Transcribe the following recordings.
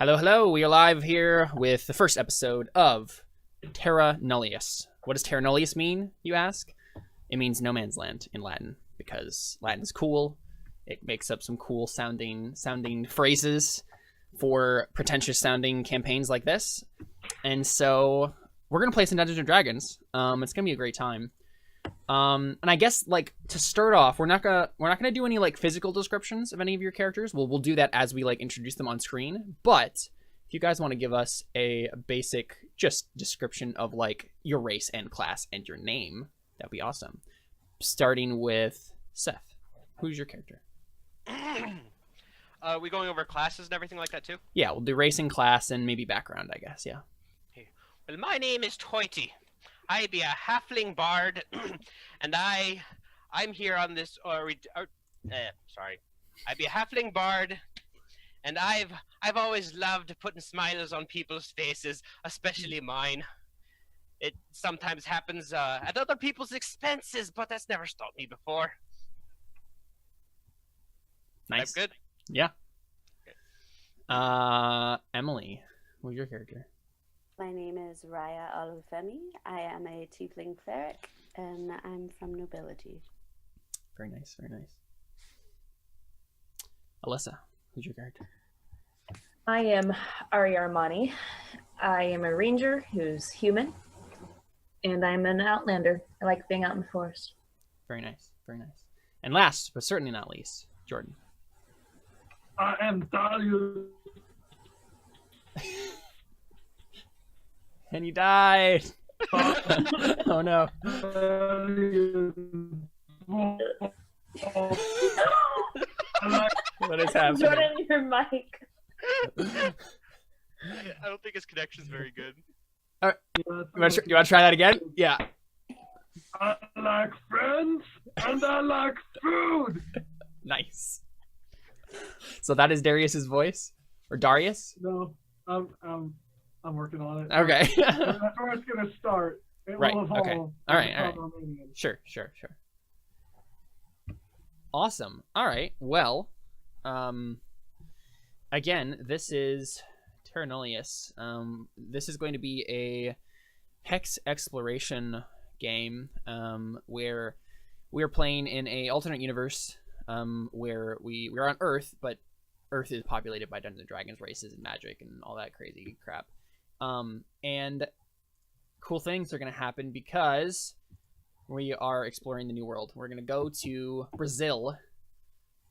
Hello, hello. We are live here with the first episode of Terra Nullius. What does Terra Nullius mean, you ask? It means no man's land in Latin, because Latin is cool. It makes up some cool sounding phrases for pretentious sounding campaigns like this. And so we're gonna play some Dungeons and Dragons. It's gonna be a great time. And I guess like to start off, we're not gonna do any like physical descriptions of any of your characters. We'll do that as we like introduce them on screen. But if you guys want to give us a basic just description of like your race and class and your name, that'd be awesome. Starting with Seth, who's your character? Are we going over classes and everything like that too? Yeah, we'll do race and class and maybe background, I guess. Yeah. Well, my name is Toity. I be a halfling bard, and I'm here on this. Sorry, I be a halfling bard, and I've always loved putting smiles on people's faces, especially mine. It sometimes happens at other people's expenses, but that's never stopped me before. Nice. I'm good. Yeah. Emily, who's your character? My name is Raya Olufemi. I am a tiefling cleric, and I'm from nobility. Very nice, very nice. Alyssa, who's your character? I am Ari Armani. I am a ranger who's human, and I'm an outlander. I like being out in the forest. Very nice, very nice. And last, but certainly not least, Jordan. I am Darius. And you died. Oh no. What is happening? Jordan, your mic. I don't think his connection's very good. All right. You want to try that again? Yeah. I like friends and I like food. Nice. So that is Darius's voice, or Darius? No, I'm working on it. Okay. That's where it's gonna start. It Right. will evolve. Okay. All right. Romanian. Sure. Awesome. All right. Well, again, this is Terra Nullius. This is going to be a hex exploration game where we are playing in a alternate universe where we're on Earth, but Earth is populated by Dungeons and Dragons races and magic and all that crazy crap. And cool things are going to happen because we are exploring the New World. We're going to go to Brazil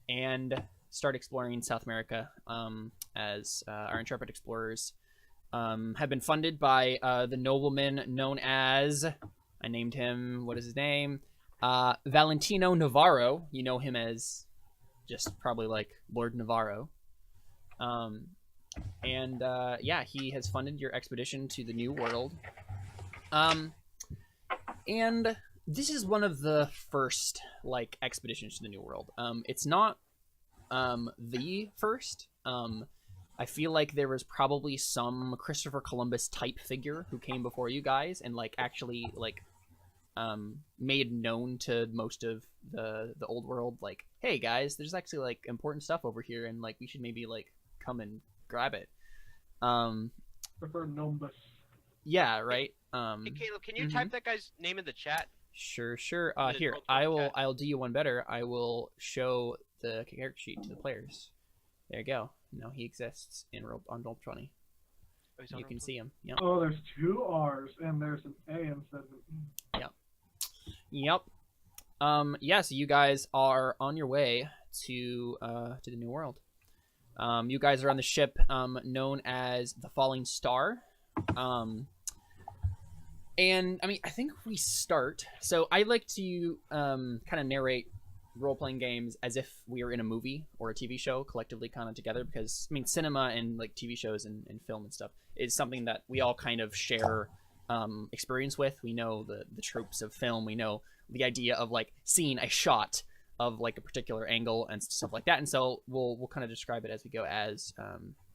and start exploring South America as our intrepid explorers have been funded by the nobleman known as, I named him, what is his name? Valentino Navarro. You know him as just probably like Lord Navarro. Yeah, he has funded your expedition to the New World. And this is one of the first like expeditions to the New World. It's not the first. I feel like there was probably some Christopher Columbus type figure who came before you guys and like actually like made known to most of the old world, like, hey guys, there's actually like important stuff over here and like we should maybe like come and grab it. Prefer Numbus. Yeah, right. Hey Caleb, can you type that guy's name in the chat? Sure. Here, I'll do you one better. I will show the character sheet to the players. There you go. Now he exists on Roll20. Oh, You can see him. Yep. Oh, there's two R's and there's an A instead of an E. Yep. Yeah, so you guys are on your way to the New World. You guys are on the ship known as the Falling Star. And I mean, I think we start. So I like to kind of narrate role-playing games as if we were in a movie or a TV show collectively kind of together, because I mean, cinema and like TV shows and film and stuff is something that we all kind of share experience with. We know the tropes of film. We know the idea of like seeing a shot of like a particular angle and stuff like that. And so we'll kind of describe it as we go as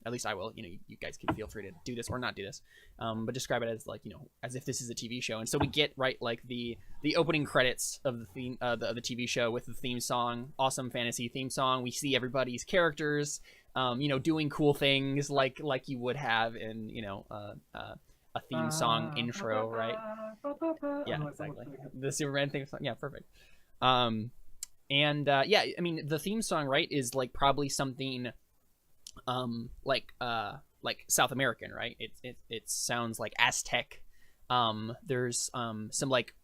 at least I will. You guys can feel free to do this or not do this, but describe it as like as if this is a TV show. And so we get right like the opening credits of the theme of the TV show with the theme song, awesome fantasy theme song. We see everybody's characters, doing cool things like you would have in a theme song intro, right? Yeah, exactly. The Superman theme song. Yeah, perfect. I mean, the theme song, right, is like probably something like South American, right? It sounds like Aztec. There's some like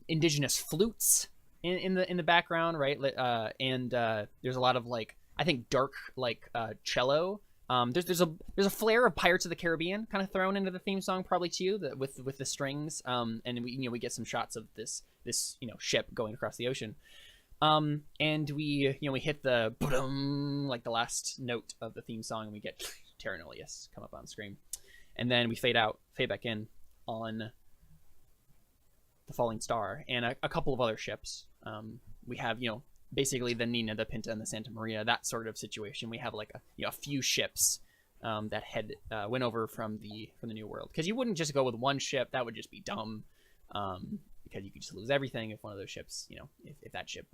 indigenous flutes in the background, right? And there's a lot of like, I think, dark like cello. There's a flair of Pirates of the Caribbean kind of thrown into the theme song probably too, with the strings. And we get some shots of this ship going across the ocean. And we hit the like the last note of the theme song, and we get Terra Nullius come up on screen, and then we fade back in on the Falling Star and a couple of other ships. We have basically the Nina, the Pinta, and the Santa Maria, that sort of situation. We have like a few ships that went over from the New World, because you wouldn't just go with one ship. That would just be dumb, because you could just lose everything if one of those ships, if that ship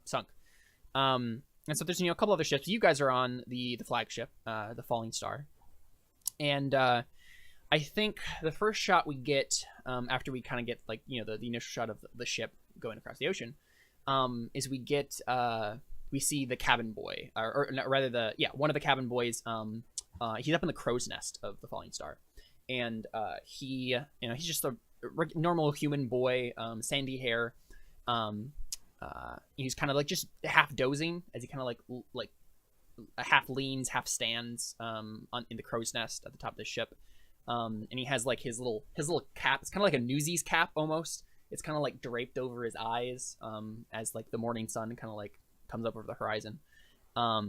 sunk. And so there's a couple other ships. You guys are on the flagship, the Falling Star, and I think the first shot we get after we kind of get like the initial shot of the ship going across the ocean. Is we see the cabin boy, or rather one of the cabin boys. He's up in the crow's nest of the Falling Star, and he's just a normal human boy, sandy hair. He's kind of like just half dozing as he kind of like half leans, half stands in the crow's nest at the top of the ship. And he has like his little cap. It's kind of like a Newsies cap almost. It's kind of like draped over his eyes as like the morning sun kind of like comes up over the horizon. Or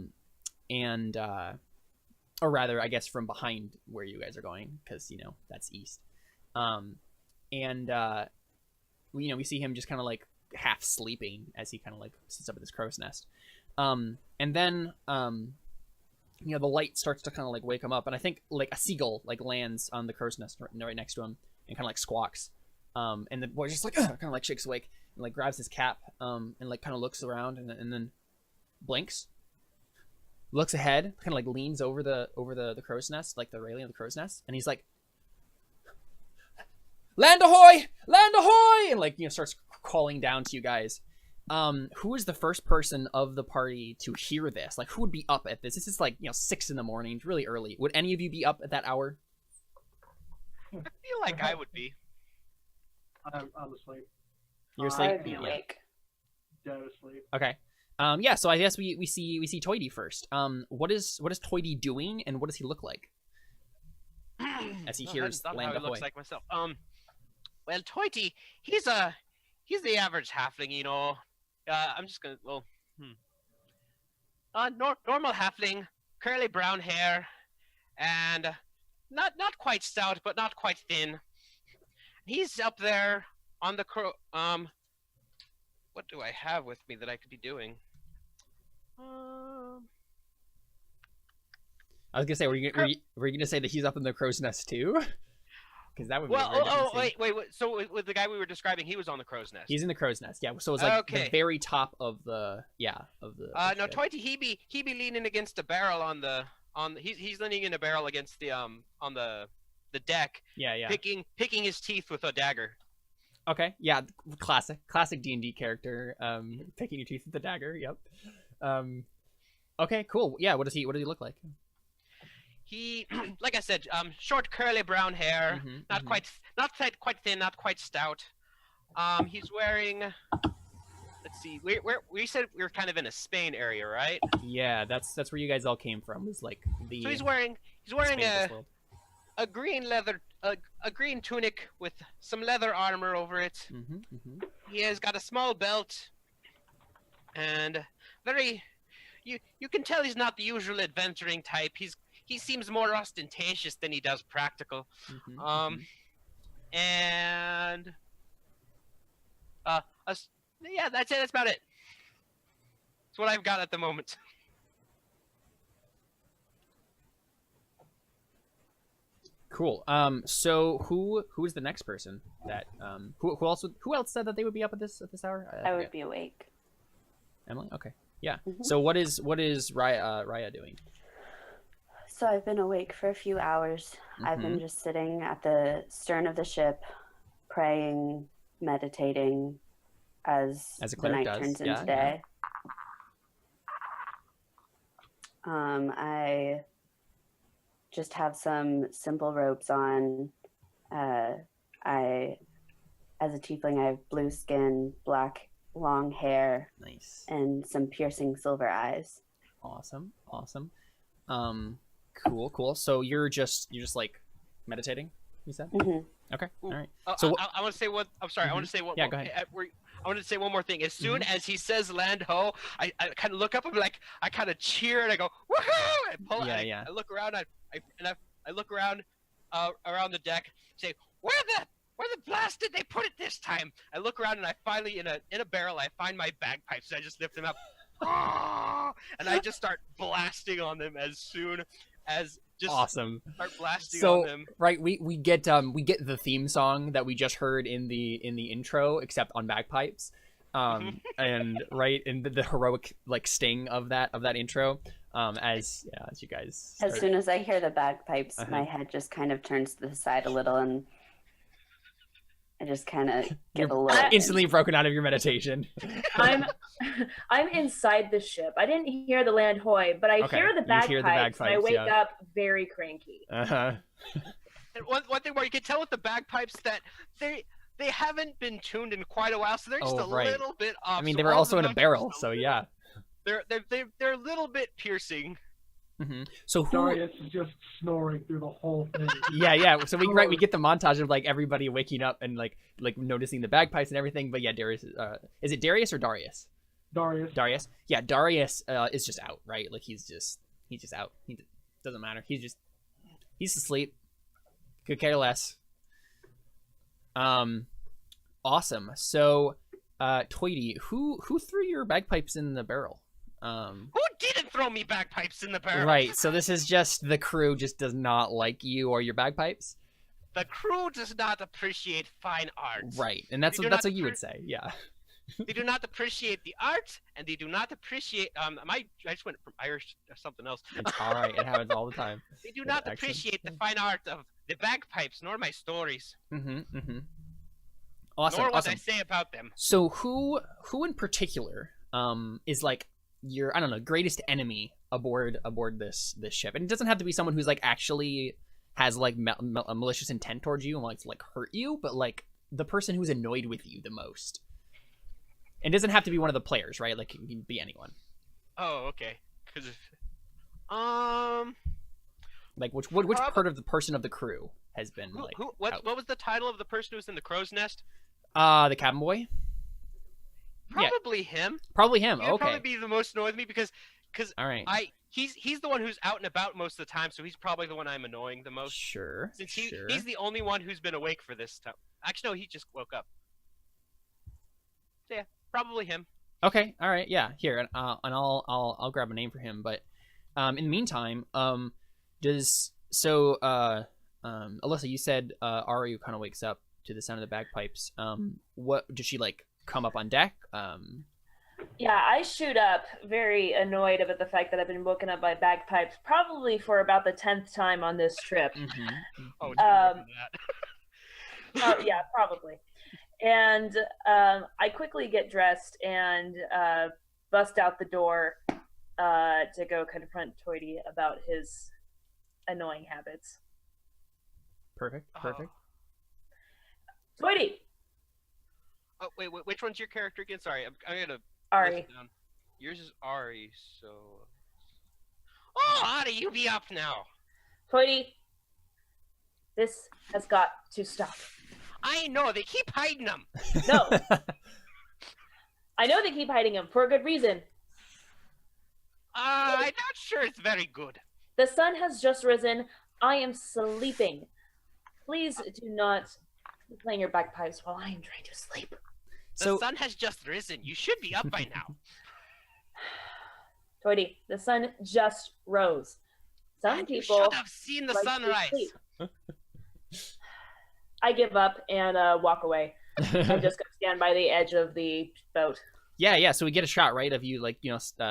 rather, I guess from behind where you guys are going, because that's east. We see him just kind of like half sleeping as he kind of like sits up at this crow's nest. And then the light starts to kind of like wake him up, and I think like a seagull like lands on the crow's nest right next to him and kind of like squawks. And the boy just like kind of like shakes awake and like grabs his cap and like kind of looks around and then blinks, looks ahead, kind of like leans over the crow's nest, like the railing of the crow's nest, and he's like, "Land ahoy! Land ahoy!" and like starts calling down to you guys. Who is the first person of the party to hear this? Like, who would be up at this? This is like 6 a.m. It's really early. Would any of you be up at that hour? I feel like I would be. I'm asleep. You're asleep? I'd be awake. Dead asleep. Okay. So I guess we see Toity first. What is Toity doing, and what does he look like as he hears Land Ahoy? Looks like myself. Well, Toity, he's the average halfling, I'm just gonna normal halfling, curly brown hair, and not quite stout, but not quite thin. He's up there on the what do I have with me that I could be doing? I was gonna say, were you gonna say that he's up in the crow's nest too? Because that would be wait. So with the guy we were describing, he was on the crow's nest. He's in the crow's nest, yeah. So it's like the very top of the no, Toity, he be leaning against a barrel he's leaning in a barrel against the on the deck. Yeah. Picking his teeth with a dagger. Okay, yeah, classic D&D character, picking your teeth with a dagger. Yep. Okay, cool. Yeah, what does he look like? He, like I said, short curly brown hair, not quite thin, not quite stout. He's wearing. Let's see. We said we were kind of in a Spain area, right? Yeah, that's where you guys all came from. Was like the. So he's wearing a green leather, a green tunic with some leather armor over it. He has got a small belt, and you can tell he's not the usual adventuring type. He seems more ostentatious than he does practical. And yeah, that's it. That's about it. That's what I've got at the moment. Cool. So who is the next person that who else said that they would be up at this hour? I would be awake. Emily. Okay. Yeah. Mhm. So what is Raya doing? So I've been awake for a few hours. I've been just sitting at the stern of the ship, praying, meditating, as a the cleric night does. turns Yeah, into day. I just have some simple robes on. As a tiefling, I have blue skin, black long hair, Nice. and some piercing silver eyes. Awesome. Cool. So you're just like meditating, you said? Mm-hmm. Okay. All right. So So I want to say one. I'm sorry. I want to say one. Yeah, go ahead. I want to say one more thing. As soon as he says "land ho," I kind of look up and like I kind of cheer and I go woohoo! And pull. Yeah. I look around. I look around, around the deck. Say where the blast did they put it this time? I look around and I finally in a barrel I find my bagpipes. And I just lift them up, and I just start blasting on them as soon as just awesome. start blasting So on them. right, we get the theme song that we just heard in the intro, except on bagpipes, and right in the heroic like sting of that intro, as you guys. As soon as I hear the bagpipes, Uh-huh. my head just kind of turns to the side a little, and I just kind of give a little. instantly broken out of your meditation. I'm inside the ship. I didn't hear the land hoy, but I Okay, hear the you bagpipes, hear the and I bagpipes, wake yeah. up very cranky. Uh-huh. And one thing where you can tell with the bagpipes that they haven't been tuned in quite a while, so they're just a right. little bit off. I mean, So they were all also the in a notes are barrel, just so yeah. They're a little bit piercing. So who? Darius is just snoring through the whole thing. Yeah. So we get the montage of like everybody waking up and like noticing the bagpipes and everything. But yeah, Darius is it Darius or Darius? Darius. Yeah, Darius is just out, right? Like he's just out. He doesn't matter. He's asleep. Could care less. Awesome. So, Toity, who threw your bagpipes in the barrel? Who didn't throw me bagpipes in the barrel? Right. So this is just the crew just does not like you or your bagpipes. The crew does not appreciate fine art. Right, and that's They do what not you would say. Yeah. They do not appreciate the art, and they do not appreciate. I just went from Irish to something else. It's all right. It happens all the time. They do With not accents. appreciate the fine art of the bagpipes, nor my stories, Awesome. nor what awesome. I say about them. So who in particular is like your greatest enemy aboard this ship? And it doesn't have to be someone who's like actually has like a malicious intent towards you and wants to like hurt you, but like the person who's annoyed with you the most. It doesn't have to be one of the players, right? Like it can be anyone. Oh, okay. Because Like which part of the person of the crew has been like what was the title of the person who was in the crow's nest? the cabin boy? Probably him. Probably him. He'd Okay. probably be the most annoyed with me because All right. he's the one who's out and about most of the time, so he's probably the one I'm annoying the most. Sure. Since sure. he's the only one who's been awake for this time. Actually, no, he just woke up. So yeah, probably him. Okay. All right. Yeah. Here, and I'll grab a name for him. But in the meantime, Alyssa, you said Aru kind of wakes up to the sound of the bagpipes. What does she like? Come up on deck? Yeah, I shoot up, very annoyed about the fact that I've been woken up by bagpipes, probably for about the 10th time on this trip. Oh, it's more than that. Yeah, probably. And I quickly get dressed and bust out the door to go confront Toity about his annoying habits. Perfect. Toity! Oh, wait, which one's your character again? Sorry, I'm gonna Ari. write it down. Yours is Ari, so. Oh, Ari, you be up now. Toity, this has got to stop. I know they keep hiding them. No. I know they keep hiding him for a good reason. I'm not sure it's very good. The sun has just risen. I am sleeping. Please do not be playing your bagpipes while I am trying to sleep. The sun has just risen. You should be up by now. Toity, the sun just rose. Some And you people should have seen the like to sunrise. sleep. I give up and walk away. I just go stand by the edge of the boat. Yeah. So we get a shot, right, of you like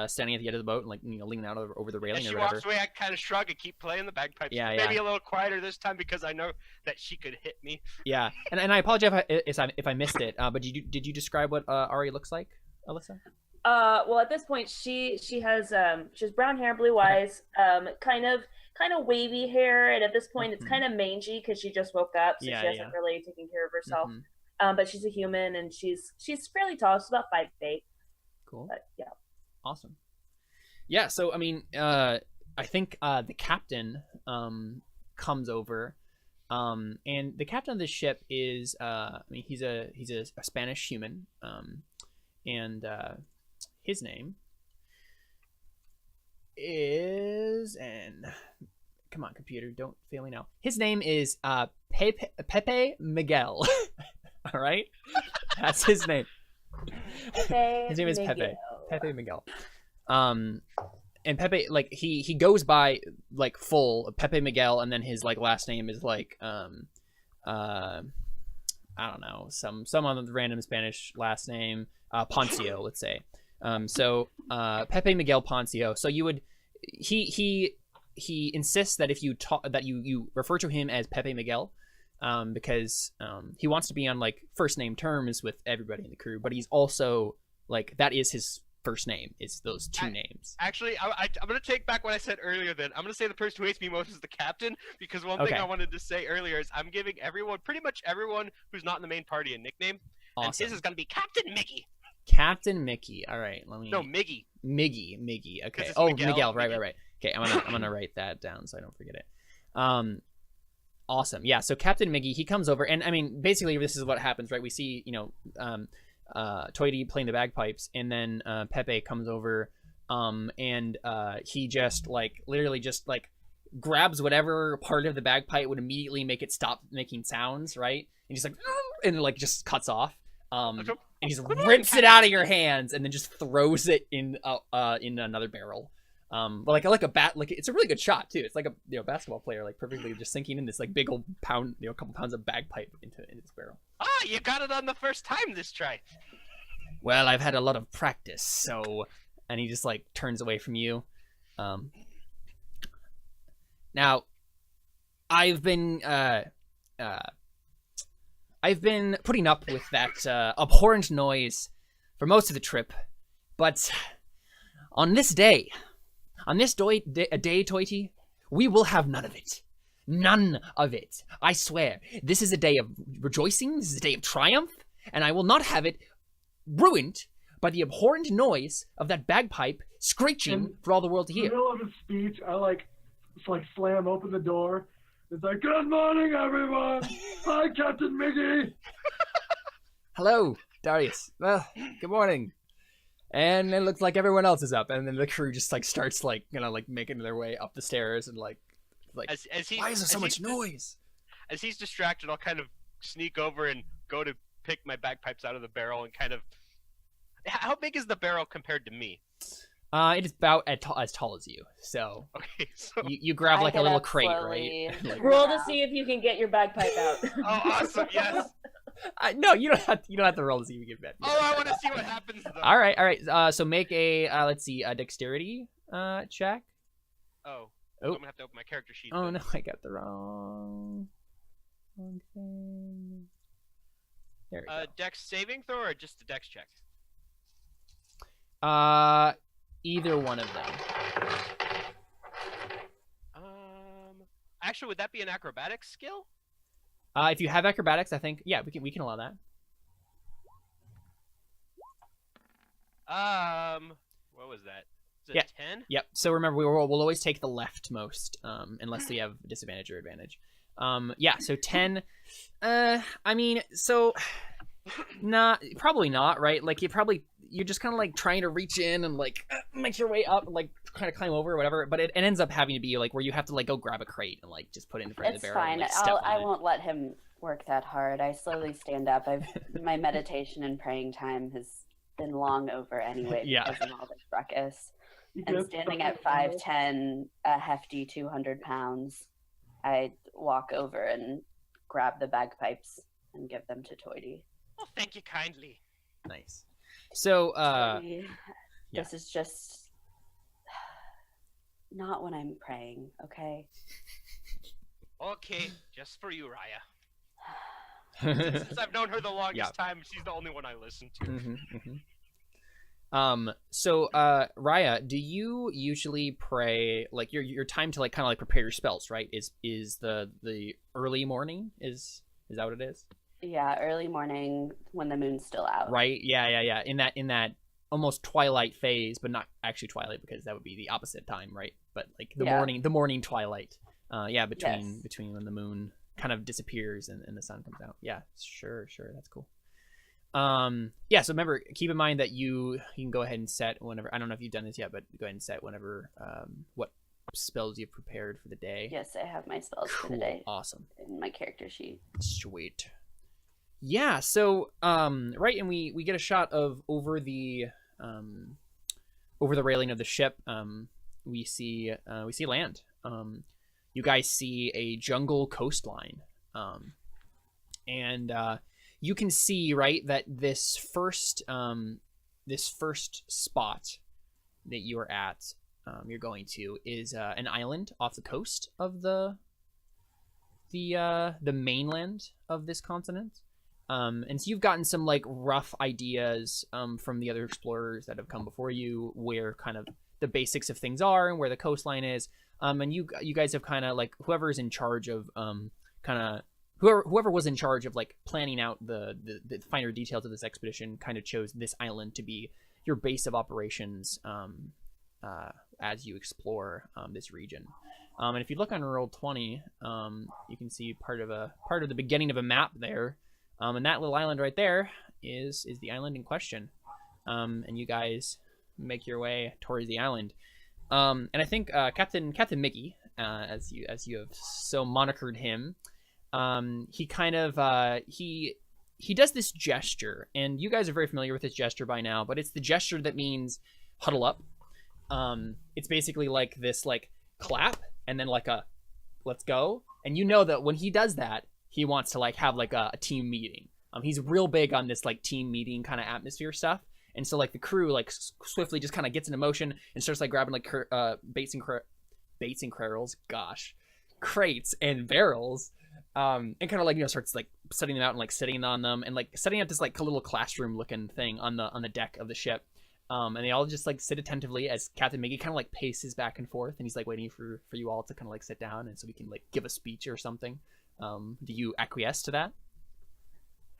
standing at the edge of the boat and like leaning out over the railing As or she whatever. walks away, I kind of shrug and keep playing the bagpipes. Yeah, Maybe a little quieter this time because I know that she could hit me. Yeah, and I apologize if I missed it. But did you describe what Ari looks like, Alyssa? Well, at this point, she has brown hair, blue eyes, kind of wavy hair, and at this point, it's kind of mangy because she just woke up, so she hasn't really taken care of herself. But she's a human, and she's fairly tall. She's about 5'8". Cool. But, yeah. Awesome. Yeah. So I mean, I think the captain comes over, and the captain of the ship is he's a Spanish human, and his name is, and come on computer, don't fail me now. His name is Pepe Miguel. All right, that's his name. His name is Pepe Miguel. And Pepe, like he goes by like full Pepe Miguel, and then his like last name is like I don't know, some other random Spanish last name, Poncio, let's say. So Pepe Miguel Poncio. So you would he insists that if you you refer to him as Pepe Miguel, because he wants to be on like first name terms with everybody in the crew, but he's also like that is his first name. It's those two names. Actually, I'm going to take back what I said earlier then. I'm going to say the person who hates me most is the captain, because one thing I wanted to say earlier is I'm giving pretty much everyone who's not in the main party a nickname. Awesome. And his is going to be Captain Mickey. Captain Mickey. All right, let me. No, Miggy. Miggy. Okay. Oh, Miguel. Right. Okay, I'm gonna write that down so I don't forget it. Awesome. Yeah. So Captain Miggy, he comes over, and I mean, basically, this is what happens, right? We see, Toity playing the bagpipes, and then Pepe comes over, and he just literally just grabs whatever part of the bagpipe would immediately make it stop making sounds, right? And just just cuts off. And he just rips it out of your hands, and then just throws it in another barrel. But like a bat, it's a really good shot too. It's like a basketball player, perfectly just sinking in this big old pound, couple pounds of bagpipe into this barrel. Ah, you got it on the first time this try. Well, I've had a lot of practice, so. And he just turns away from you. Now, I've been putting up with that abhorrent noise for most of the trip, but on this day, Toity, we will have none of it. None of it. I swear, this is a day of rejoicing, this is a day of triumph, and I will not have it ruined by the abhorrent noise of that bagpipe screeching for all the world to hear. In the middle of his speech, I slam open the door. It's good morning, everyone. Hi, Captain Miggy. Hello, Darius. Well, good morning. And it looks like everyone else is up, and then the crew just starts making their way up the stairs and why is there so much noise? As he's distracted, I'll kind of sneak over and go to pick my bagpipes out of the barrel and kind of. How big is the barrel compared to me? It is about as tall as you. So okay, so you grab a little crate, slowly. right? Roll to see if you can get your bagpipe out. Oh, awesome! Yes. No, you don't have to roll to see if you get back. Oh, I want to see what happens though. All right. So make a a dexterity check. Oh. I'm gonna have to open my character sheet. Oh no, I got the wrong thing. There we go. Dex saving throw or just a dex check? Either one of them. Actually, would that be an acrobatics skill? If you have acrobatics, I think we can allow that. What was that? Is it 10? Yep. So remember, we'll always take the leftmost, unless we have disadvantage or advantage. So 10. I mean, so probably not, right? You're just kind of trying to reach in and make your way up, and kind of climb over or whatever. But it ends up having to be where you have to go grab a crate and just put it in front of the barrel. It's fine. I won't let him work that hard. I slowly stand up. My meditation and praying time has been long over anyway because of all this ruckus. And standing at 5'10", a hefty 200 pounds, I walk over and grab the bagpipes and give them to Toity. Oh, thank you kindly. Nice. So, Toity, yeah. this is just not when I'm praying, okay? Okay, just for you, Raya. Since I've known her the longest time, she's the only one I listen to. So, Raya, do you usually pray, like, your time to, like, kind of, like, prepare your spells, right? Is the early morning? Is that what it is? Yeah, early morning when the moon's still out. Right? Yeah. In that almost twilight phase, but not actually twilight, because that would be the opposite time, right? But, like, the morning twilight. Between when the moon kind of disappears and the sun comes out. Yeah, sure, that's cool. So remember, keep in mind that you can go ahead and set whenever, I don't know if you've done this yet, but go ahead and set whenever what spells you've prepared for the day. Yes, I have my spells for the day. Awesome. In my character sheet. Sweet. Yeah, so right, and we get a shot of over the railing of the ship. We see land. You guys see a jungle coastline, and you can see, right, that this first spot that you are at, you're going to, is an island off the coast of the mainland of this continent. And so you've gotten some, like, rough ideas from the other explorers that have come before you, where kind of the basics of things are and where the coastline is. And you guys have kind of, like, whoever's in charge of whoever was in charge of, like, planning out the finer details of this expedition kind of chose this island to be your base of operations as you explore this region. And if you look on Roll20, you can see part of the beginning of a map there. And that little island right there is the island in question. And you guys make your way towards the island. And I think Captain Mickey, as you have so monikered him, he kind of he does this gesture, and you guys are very familiar with this gesture by now, but it's the gesture that means huddle up. It's basically like this, like, clap and then like a let's go, and you know that when he does that, he wants to, like, have, like, a team meeting. He's real big on this, like, team meeting kind of atmosphere stuff. And so, like, the crew, like, swiftly just kind of gets into motion and starts, like, grabbing, like, crates and barrels, and kind of, like, you know, starts, like, setting them out and, like, sitting on them and, like, setting up this, like, little classroom looking thing on the deck of the ship. And they all just, like, sit attentively as Captain Mickey kind of, like, paces back and forth, and he's, like, waiting for you all to kind of, like, sit down, and so we can, like, give a speech or something. Do you acquiesce to that?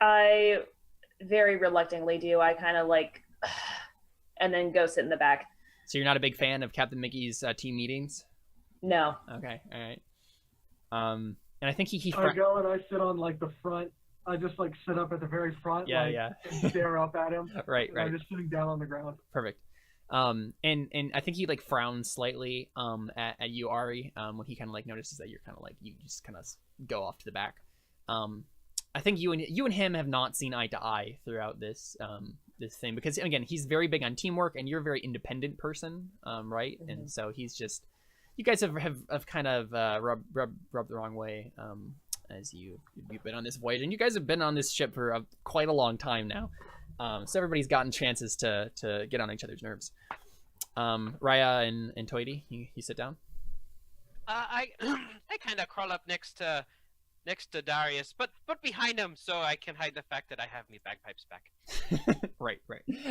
I very reluctantly do. I kind of, like, and then go sit in the back. So you're not a big fan of Captain Mickey's team meetings? No. Okay, all right. And I think he I go and I sit on, like, the front. I just, like, sit up at the very front, and stare up at him. Right. I'm just sitting down on the ground. Perfect. And I think he, like, frowns slightly at you, Ari, when he kind of, like, notices that you're kind of, like, you just kind of go off to the back. I think you and him have not seen eye to eye throughout this thing, because, again, he's very big on teamwork and you're a very independent person, right? Mm-hmm. And so he's just, you guys have kind of rubbed the wrong way as you've been on this voyage, and you guys have been on this ship for quite a long time now. So everybody's gotten chances to get on each other's nerves. Raya and Toity, you sit down. I kind of crawl up next to Darius, but behind him, so I can hide the fact that I have me bagpipes back. Right.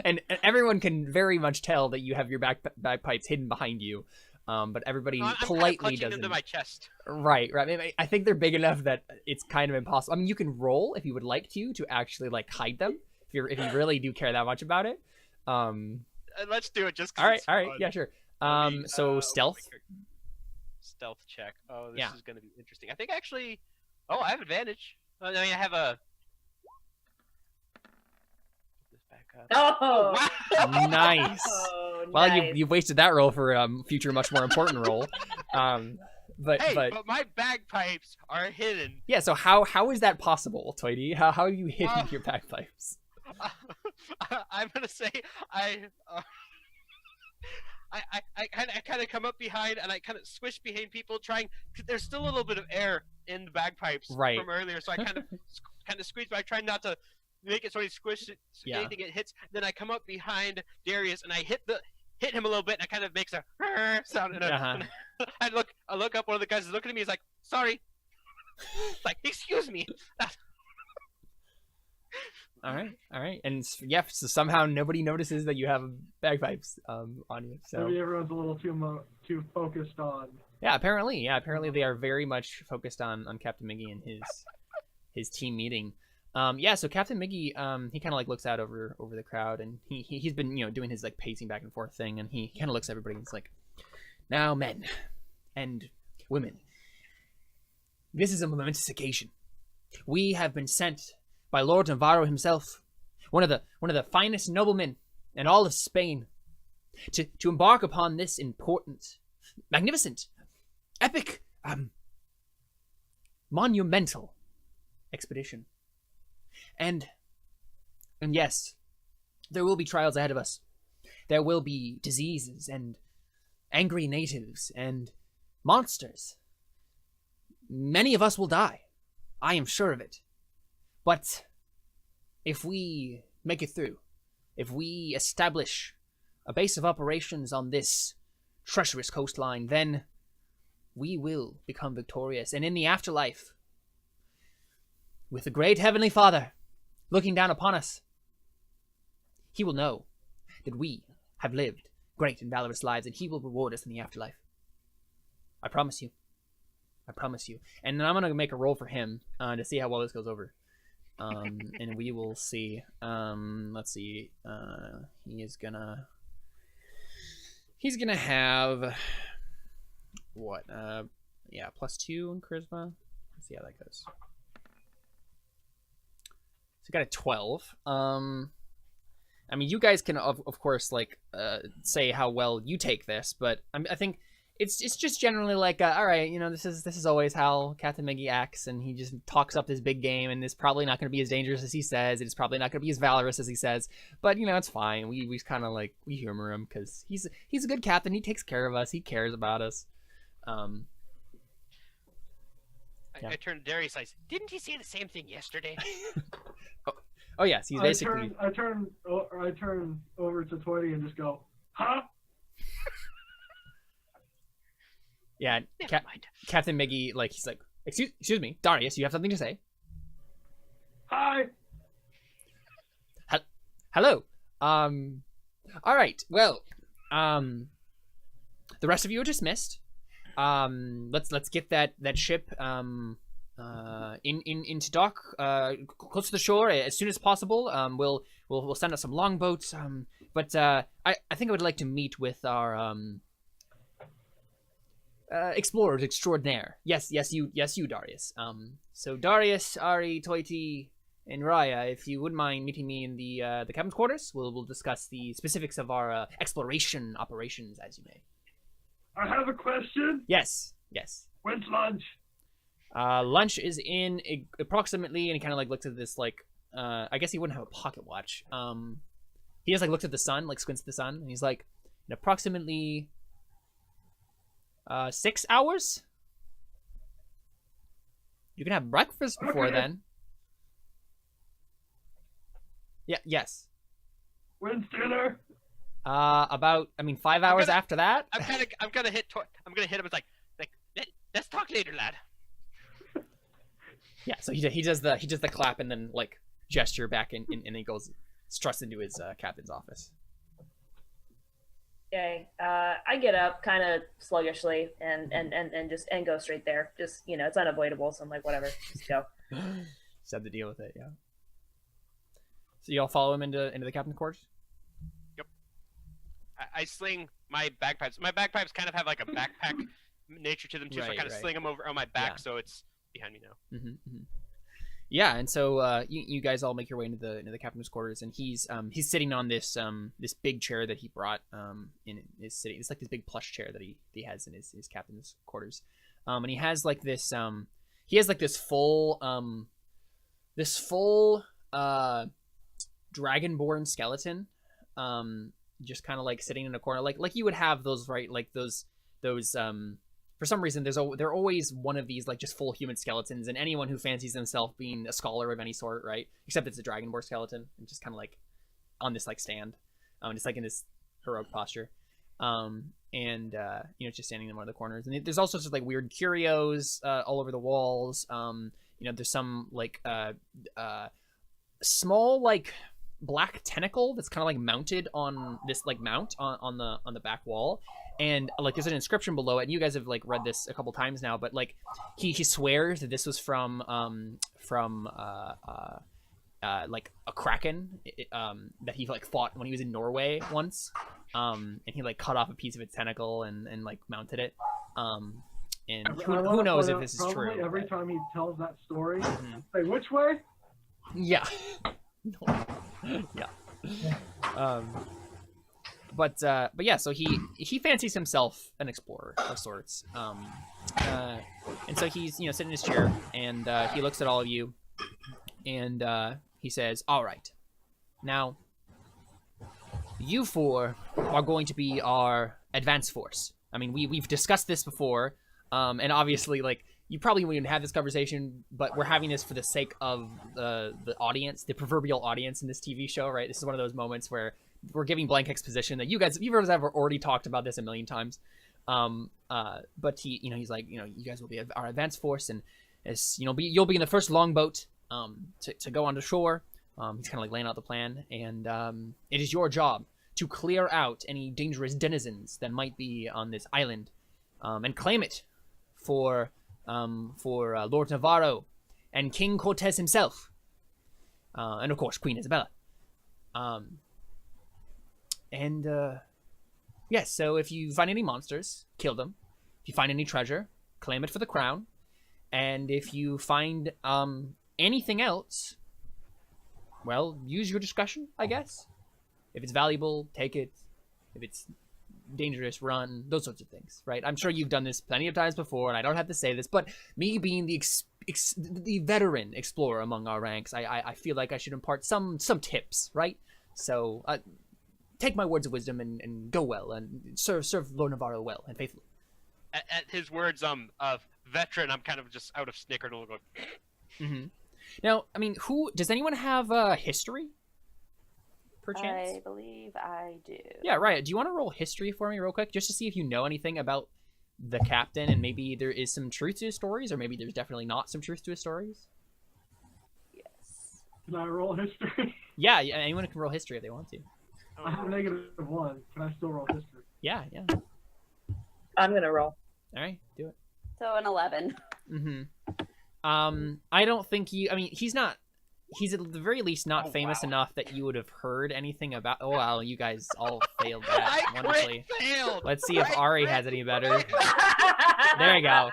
And everyone can very much tell that you have your bagpipes hidden behind you, but everybody politely doesn't. Them to my chest. Right. I think they're big enough that it's kind of impossible. I mean, you can roll if you would like to actually, like, hide them if you really do care that much about it. Let's do it just. All right. Yeah, sure. So stealth. Stealth check. Oh, this is going to be interesting. I think actually. Oh, I have advantage. I mean, I have a. This back up. Oh, wow! Nice. Oh, well, nice. you wasted that roll for a future, much more important roll. But my bagpipes are hidden. Yeah. So how is that possible, Toity? How are you hidden your bagpipes? I'm gonna say I kind of come up behind and I kind of swish behind people, trying. There's still a little bit of air in the bagpipes Right. from earlier, so I kind of squeeze, but I try not to make it so he squish it, so Yeah. anything it hits. Then I come up behind Darius and I hit him a little bit, and it kind of makes a sound. And I look up. One of the guys is looking at me. He's like, "Sorry." Like, excuse me. All right, and yeah, so somehow nobody notices that you have bagpipes on you. So Maybe everyone's a little too focused on. yeah, apparently they are very much focused on Captain Miggy and his team meeting. So Captain Miggy, he kind of like looks out over the crowd, and he's been doing his like pacing back and forth thing, and he kind of looks at everybody and he's like, "Now, men and women, this is a momentous occasion. We have been sent by Lord Navarro himself, one of the finest noblemen in all of Spain, to embark upon this important, magnificent, epic, monumental expedition. And yes, there will be trials ahead of us. There will be diseases and angry natives and monsters. Many of us will die. I am sure of it. But if we make it through, if we establish a base of operations on this treacherous coastline, then we will become victorious. And in the afterlife, with the great Heavenly Father looking down upon us, he will know that we have lived great and valorous lives, and he will reward us in the afterlife. I promise you. I promise you. And then I'm going to make a roll for him to see how well this goes over. And we will see. Let's see. He's gonna have what? +2 in charisma. Let's see how that goes. So he got a 12. I mean, you guys can of course like say how well you take this, but I think it's just generally like all right, this is always how Captain Miggy acts, and he just talks up this big game, and it's probably not going to be as dangerous as he says. It's probably not going to be as valorous as he says, but it's fine. We kind of like we humor him because he's a good captain. He takes care of us. He cares about us. I turned to Darius. I said, "Didn't he say the same thing yesterday?" Oh yes, he's basically. I turn over to Toity and just go, "Huh?" Yeah, Never mind. Captain Miggy, like he's like, excuse me, Darius, you have something to say? Hi. Hello. All right. Well, the rest of you are dismissed. Let's get that ship into dock close to the shore as soon as possible. We'll send out some longboats. But I think I would like to meet with our explorers extraordinaire. Yes, you, Darius. So Darius, Ari, Toity, and Raya, if you wouldn't mind meeting me in the captain's quarters, we'll discuss the specifics of our exploration operations, as you may. I have a question. Yes. When's lunch? Lunch is in approximately, and he kind of like looks at this like, I guess he wouldn't have a pocket watch. He just like looked at the sun, like squints at the sun, and he's like, in approximately 6 hours. You can have breakfast before then. Yeah. Yes. When's dinner? About 5 hours after that. I'm gonna hit him. It's like let's talk later, lad. Yeah. So he does the clap and then like gesture back and he goes struts into his captain's office. Okay. I get up kind of sluggishly and go straight there. Just it's unavoidable, so I'm like, whatever, just go. Just have to deal with it. Yeah. So y'all follow him into the captain's quarters? Yep. I sling my bagpipes. My bagpipes kind of have like a backpack nature to them too, so I kind of sling them over on my back, so it's behind me now. Mm-hmm. Yeah, and so you guys all make your way into the captain's quarters, and he's sitting on this big chair that he brought in his city. It's like this big plush chair that he has in his captain's quarters, and he has like this full dragonborn skeleton, just kind of like sitting in a corner, like you would have those, right, like those for some reason they're always one of these like just full human skeletons, and anyone who fancies themselves being a scholar of any sort, right? Except it's a dragonborn skeleton, and just kind of like on this like stand, just like in this heroic posture, and just standing in one of the corners. And there's also just like weird curios all over the walls. There's some like small like black tentacle that's kind of like mounted on this like mount on the back wall, and like there's an inscription below it, and you guys have like read this a couple times now, but like he swears that this was from like a kraken that he like fought when he was in Norway once, and he like cut off a piece of its tentacle and like mounted it, and who knows if this is true. Every but... time he tells that story, say which way? Yeah. Yeah. But yeah, so he fancies himself an explorer of sorts. And so he's sitting in his chair, and he looks at all of you, and he says, "All right, now you four are going to be our advance force. I mean, we've discussed this before, and obviously, like, you probably wouldn't have this conversation, but we're having this for the sake of the audience, the proverbial audience in this TV show, right? This is one of those moments where we're giving blank exposition that you guys have already talked about this a million times. But he's like, you guys will be our advance force, and as you'll be in the first longboat to go onto shore. He's kind of like laying out the plan, and it is your job to clear out any dangerous denizens that might be on this island, and claim it for Lord Navarro and King Cortez himself, and of course Queen Isabella. Yes, so if you find any monsters, kill them. If you find any treasure, claim it for the crown. And if you find anything else, well, use your discretion, I guess. If it's valuable, take it. If it's dangerous, run. Those sorts of things, right? I'm sure you've done this plenty of times before, and I don't have to say this, but me being the veteran explorer among our ranks, I feel like I should impart some tips, right? So take my words of wisdom and go well, and serve Lord Navarro well and faithfully. At his words of veteran, I'm kind of just out of snickerdoodle going. Mm-hmm. Now, I mean, does anyone have history? Perchance? I believe I do. Yeah, right. Do you want to roll history for me real quick, just to see if you know anything about the captain, and maybe there is some truth to his stories, or maybe there's definitely not some truth to his stories? Yes. Can I roll history? Yeah, anyone can roll history if they want to. I have -1. Can I still roll history? Yeah. I'm gonna roll. All right, do it. So an 11. Mm-hmm. I don't think he's at the very least not famous enough that you would have heard anything about. Oh wow, you guys all failed that wonderfully. Failed. Let's see if Ari has any better. There you go.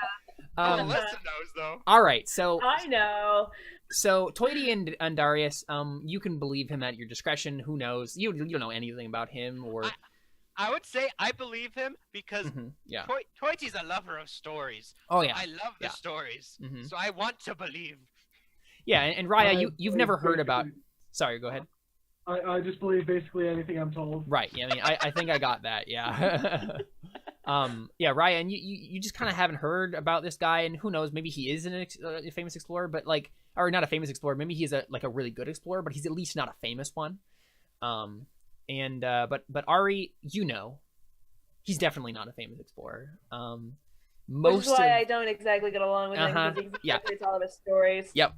Melissa knows though. All right, so I know. So Toity and Darius, you can believe him at your discretion. Who knows? You don't know anything about him, or I would say I believe him because yeah. Toity's a lover of stories. Oh yeah, I love the stories, so I want to believe. Yeah, and Raya, you've never heard about. Sorry, go ahead. I just believe basically anything I'm told. Right. Yeah. I mean, I think I got that. Yeah. Yeah, Raya, and you just kind of haven't heard about this guy, and who knows? Maybe he is a famous explorer, but like, or not a famous explorer. Maybe he's a really good explorer, but he's at least not a famous one. But Ari, he's definitely not a famous explorer. Which is why I don't exactly get along with him, because it's all of his stories. Yep,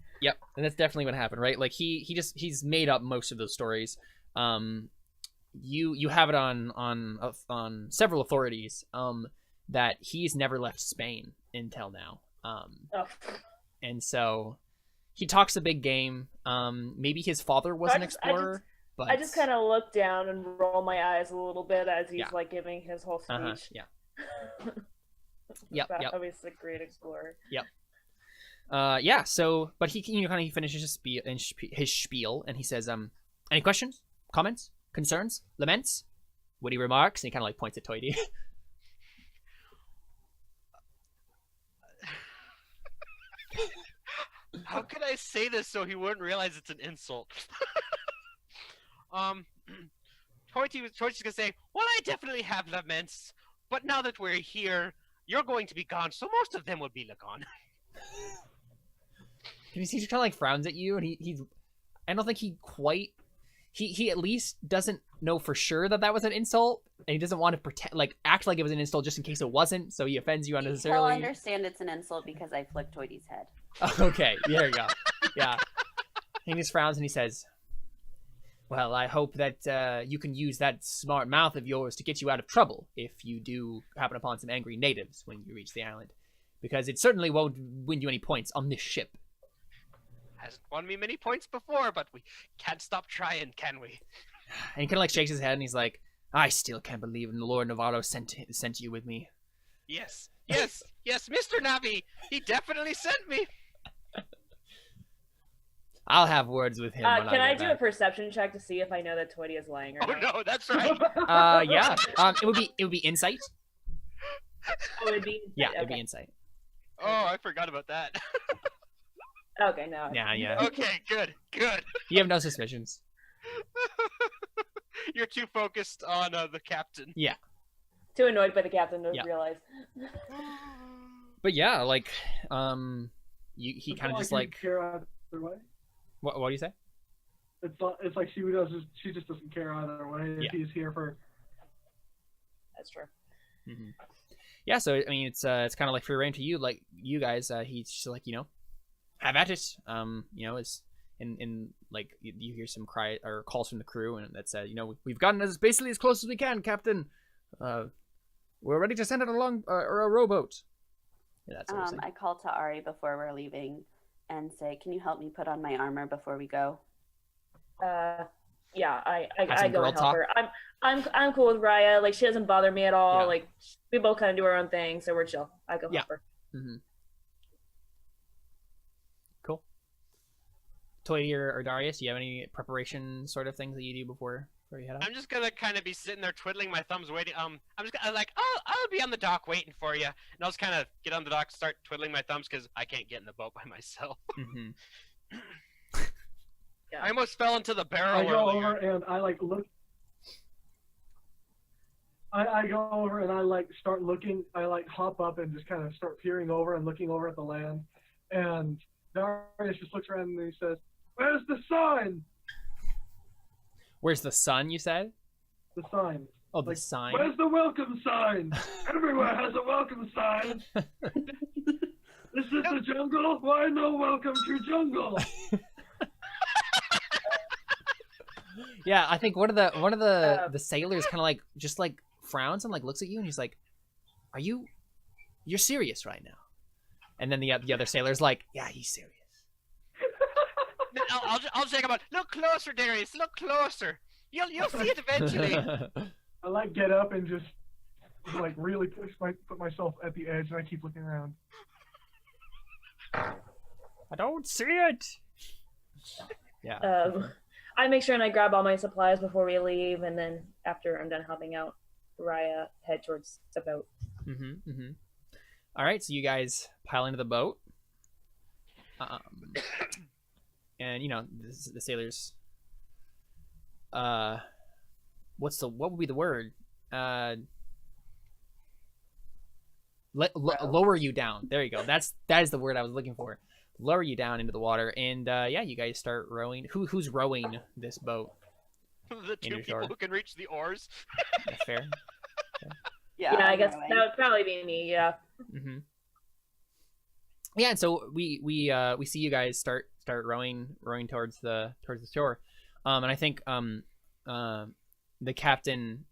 and that's definitely what happened, right? Like he's made up most of those stories. You have it on several authorities that he's never left Spain until now. And so he talks a big game. Maybe his father was an explorer. I just kind of look down and roll my eyes a little bit as he's like giving his whole speech. Yep. Obviously, a great explorer. Yep. So, but he he finishes his spiel, and he says, any questions, comments, concerns, laments, witty remarks, and he kind of like points at Toity. How can I say this so he wouldn't realize it's an insult? Toity's gonna say, well, I definitely have laments, but now that we're here, you're going to be gone, so most of them will be gone. He just kind of like frowns at you, and he's. I don't think he quite. He at least doesn't know for sure that was an insult, and he doesn't want to pretend act like it was an insult just in case it wasn't. So he offends you unnecessarily. He'll understand it's an insult because I flicked Toity's head. Okay, there you go. Yeah. He just frowns and he says, "Well, I hope that you can use that smart mouth of yours to get you out of trouble if you do happen upon some angry natives when you reach the island, because it certainly won't win you any points on this ship." Hasn't won me many points before, but we can't stop trying, can we? And he kind of like shakes his head and he's like, "I still can't believe the Lord Novato sent you with me." Yes, Mr. Navi, he definitely sent me. I'll have words with him. Can I do a perception check to see if I know that Toity is lying or not? Oh no, that's right. Yeah. It would be insight. Oh, it'd be insight? Yeah, okay. it'd be insight. Oh, I forgot about that. Okay, no. Yeah. Okay, good. You have no suspicions. You're too focused on the captain. Yeah. Too annoyed by the captain to Yeah. realize. But yeah, like, he kind of just like. Care either way. What do you say? It's like she just doesn't care either way if he's here for. That's true. Mm-hmm. Yeah, so I mean, it's kind of like free reign to you, like you guys. He's just like, have at it. It's in like you hear some cry or calls from the crew, and that said, we've gotten basically as close as we can, Captain. We're ready to send it along or a rowboat. Yeah, that's what I call to Ari before we're leaving and say, "Can you help me put on my armor before we go?" Yeah, I some go girl and help talk. her. I'm cool with Raya. Like, she doesn't bother me at all. Yeah. Like, we both kind of do our own thing, so we're chill. I go help her. Mm-hmm. Cool. Toy or Darius, do you have any preparation sort of things that you do before you head out? I'm just gonna kind of be sitting there twiddling my thumbs, waiting. I'm just gonna I'll be on the dock waiting for you, and I'll just kind of get on the dock, start twiddling my thumbs because I can't get in the boat by myself. Mm-hmm. I almost fell into the barrel I go earlier. over and I look. I go over and I start looking. I hop up and just kind of start peering over and looking over at the land. And Darius just looks around and he says, "Where's the sign?" Where's the sun, you said? The sign. Oh, the sign. Where's the welcome sign? Everywhere has a welcome sign. This is the jungle. Why no welcome to jungle? Yeah, I think one of the sailors kind of just frowns and looks at you and he's like, you're serious right now? And then the other sailor's like, yeah, he's serious. I'll check him out. Look closer, Darius. Look closer. You'll see it eventually. I get up and just really put myself at the edge and I keep looking around. I don't see it. Yeah. I make sure and I grab all my supplies before we leave, and then after I'm done helping out Raya, head towards the boat. All right, so you guys pile into the boat, and the sailors. What would be the word? Lower you down. There you go. That is the word I was looking for. Lower you down into the water, and you guys start rowing. Who's rowing this boat? The two people who can reach the oars. That's fair. Yeah, I guess that would probably be me. Yeah. Mm-hmm. Yeah, and so we see you guys start rowing towards the shore, and I think the captain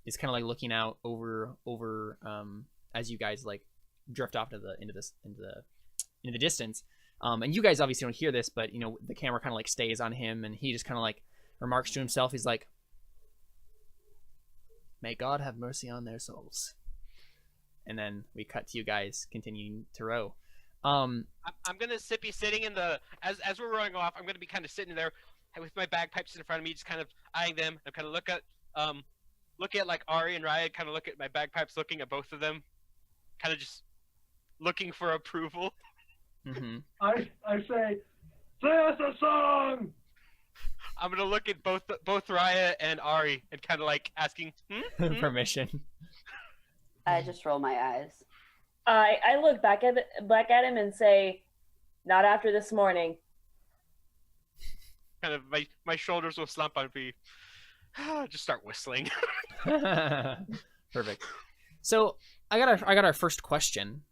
is kind of looking out over as you guys drift off into the distance, and you guys obviously don't hear this, but the camera kind of stays on him, and he just kind of remarks to himself. He's like, "May God have mercy on their souls." And then we cut to you guys continuing to row. I'm gonna be sitting in the as we're rowing off. I'm gonna be kind of sitting there with my bagpipes in front of me, just kind of eyeing them. I kind of look at Ari and Ryan, kind of look at my bagpipes, looking at both of them, kind of just looking for approval. Mm-hmm. I say, "Say us a song." I'm gonna look at both Raya and Ari and kind of asking Permission. I just roll my eyes. I look back at him and say, "Not after this morning." Kind of my shoulders will slump. I'd be just start whistling. Perfect. So I got our first question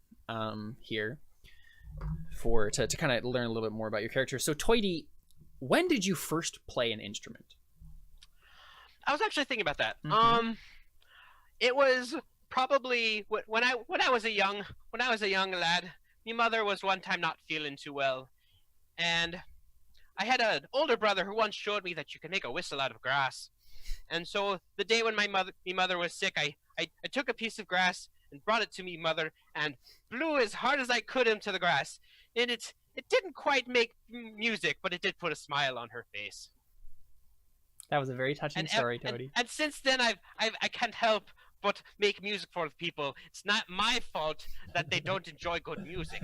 here to kind of learn a little bit more about your character. So Toity, when did you first play an instrument? I was actually thinking about that. Mm-hmm. It was probably when I was a young lad. My mother was one time not feeling too well, and I had an older brother who once showed me that you can make a whistle out of grass. And so the day when my mother was sick, I took a piece of grass and brought it to me mother and blew as hard as I could into the grass. And it didn't quite make music, but it did put a smile on her face. That was a very touching story, Toady. And since then, I can't help but make music for the people. It's not my fault that they don't enjoy good music.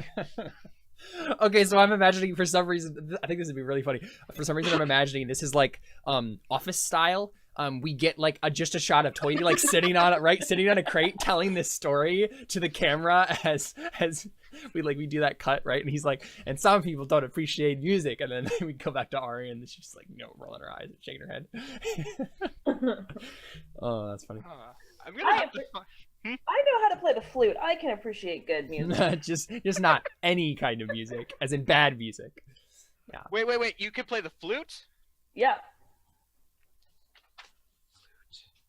Okay, so I'm imagining, for some reason, I think this would be really funny. For some reason, I'm imagining this is like Office style. We get like just a shot of Toity like sitting on a crate, telling this story to the camera as we do that cut, right? And he's like, and some people don't appreciate music, and then we go back to Ari, and she's just like, rolling her eyes and shaking her head. Oh, that's funny. I'm gonna have to. I know how to play the flute. I can appreciate good music. just not any kind of music, as in bad music. Yeah. Wait. You can play the flute? Yeah.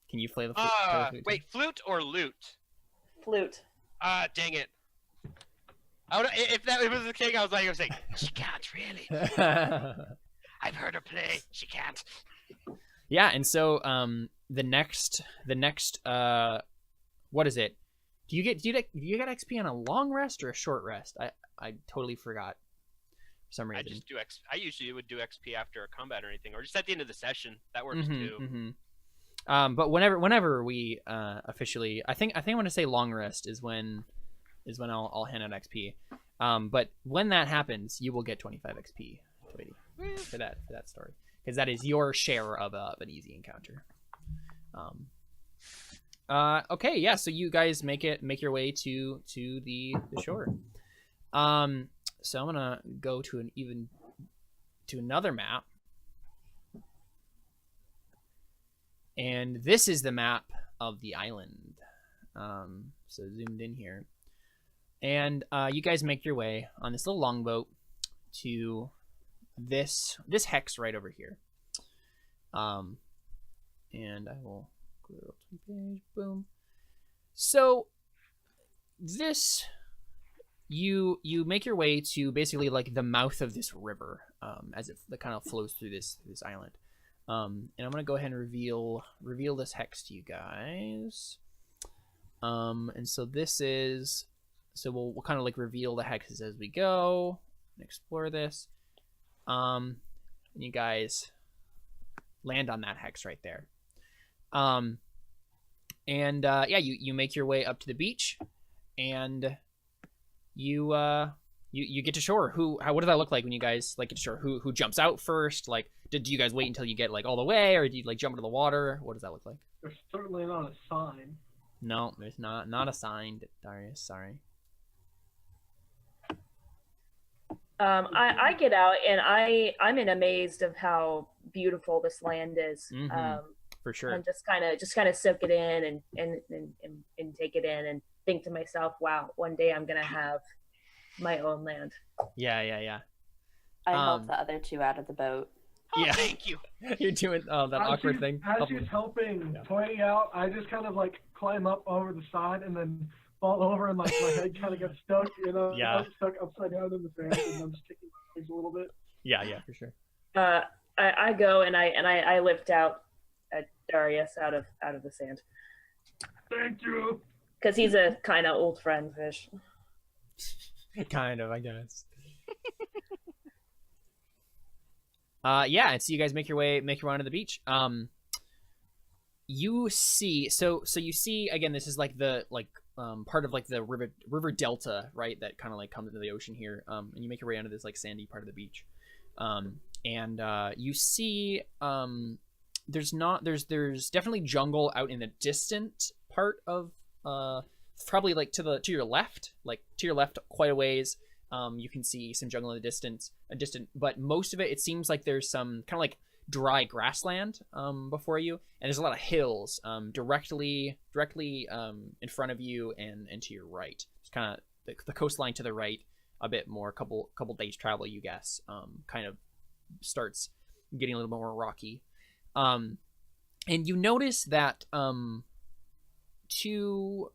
Can you play the flute? Wait, flute or lute? Flute. Dang it. If it was the king, I was like, she can't really. I've heard her play. She can't. Yeah, and so the next what is it? Do you get XP on a long rest or a short rest? I totally forgot for some reason. I usually would do XP after a combat or anything, or just at the end of the session. That works too. Mm-hmm. But whenever we officially, I think I want to say long rest is when I'll hand out XP. But when that happens, you will get 25 XP, Toity, for that story, because that is your share of an easy encounter. Okay, yeah. So you guys make your way to the shore. So I'm gonna go to another map. And this is the map of the island. So zoomed in here. And you guys make your way on this little longboat to this hex right over here. And I will go to the page. Boom. So this you make your way to basically like the mouth of this river, as it kind of flows through this island. And I'm gonna go ahead and reveal this hex to you guys. And so this is, so we'll kind of like reveal the hexes as we go and explore this. And you guys land on that hex right there. Yeah, you make your way up to the beach, and you get to shore. What does that look like when you guys like get to shore? Who jumps out first? Like, do you guys wait until you get like all the way, or do you like jump into the water? What does that look like? There's certainly not a sign. No, there's not a sign, Darius. Sorry. I get out, and I'm in amazed of how beautiful this land is. For sure. And just kind of soak it in and take it in and think to myself, wow, one day I'm gonna have my own land. Yeah. I helped the other two out of the boat. Oh, yeah. Thank you. You're doing that awkward thing. As she's helping Toity out, I just kind of like climb up over the side and then fall over, and like my head kind of gets stuck, Yeah. I'm stuck upside down in the sand, and I'm just kicking my legs a little bit. Yeah, for sure. I go and I lift out Darius out of the sand. Thank you. Because he's a kind of old friend fish. Kind of, I guess. Yeah, and so you guys make your way onto the beach. You see, so you see again. This is like the part of like the river delta, right? That kind of like comes into the ocean here. And you make your way onto this like sandy part of the beach. And you see, there's definitely jungle out in the distant part of probably like to your left, quite a ways. You can see some jungle in the distance, but most of it seems like there's some kind of like dry grassland before you, and there's a lot of hills directly in front of you and to your right. It's kind of the coastline to the right, a bit more, couple days travel, you guess. Kind of starts getting a little more rocky, and you notice that to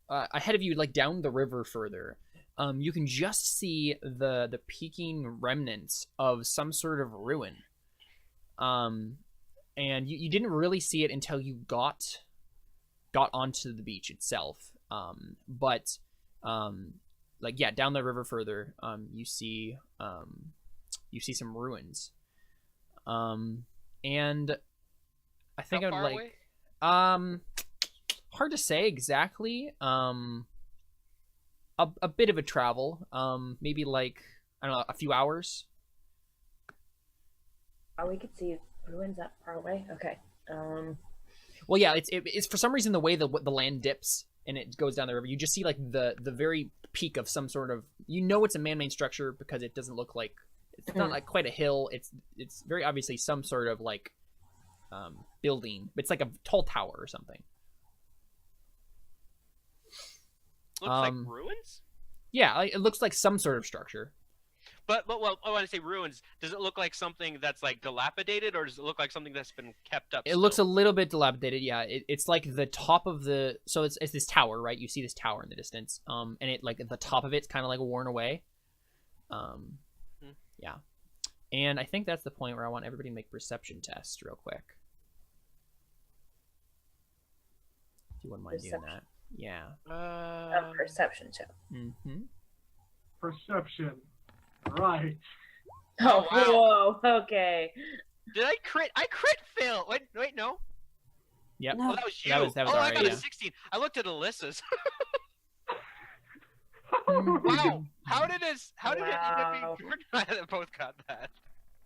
ahead of you, like down the river further, you can just see the peeking remnants of some sort of ruin. And you didn't really see it until you got onto the beach itself. But like, yeah, down the river further, you see some ruins. And I think How I would far like, away? hard to say exactly. A bit of a travel. Maybe like, I don't know, a few hours. Oh, we could see ruins that far away. Okay. Well, yeah, it's for some reason the way the land dips and it goes down the river. You just see like the very peak of some sort of, it's a man-made structure because it doesn't look like, it's not like quite a hill. It's very obviously some sort of like building. It's like a tall tower or something. Looks like ruins. Yeah, like, it looks like some sort of structure. But well, when I say ruins, does it look like something that's like dilapidated, or does it look like something that's been kept up? It looks a little bit dilapidated. Yeah, it's like the top of the, so it's this tower, right? You see this tower in the distance, and it like the top of it's kind of like worn away. Yeah, and I think that's the point where I want everybody to make perception tests real quick. If you wouldn't mind doing that, yeah. A perception check. Mm-hmm. Perception. Right. Oh, wow. Whoa. Okay. Did I crit? I crit fail. Wait, no. Yep. No. Oh, that was you. That was I alright, got yeah. a 16. I looked at Alyssa's. Oh, Wow. How did it Wow. end up being both got that?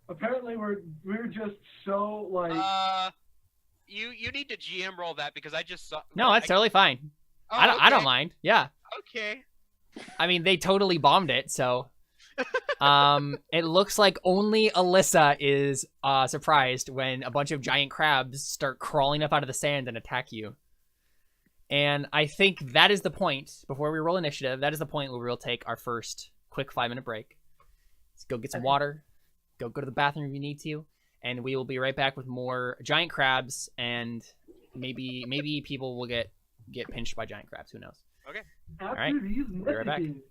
Apparently we're just so like You need to GM roll that because I just saw. No, that's totally fine. Oh, I don't okay. mind. Yeah. Okay. I mean, they totally bombed it, so. It looks like only Alyssa is surprised when a bunch of giant crabs start crawling up out of the sand and attack you. And I think that is the point, before we roll initiative, that is the point where we'll take our first quick 5-minute break. Let's go get some water, go to the bathroom if you need to, and we will be right back with more giant crabs, and maybe people will get pinched by giant crabs, who knows. Okay. after right. these Be right back. messages.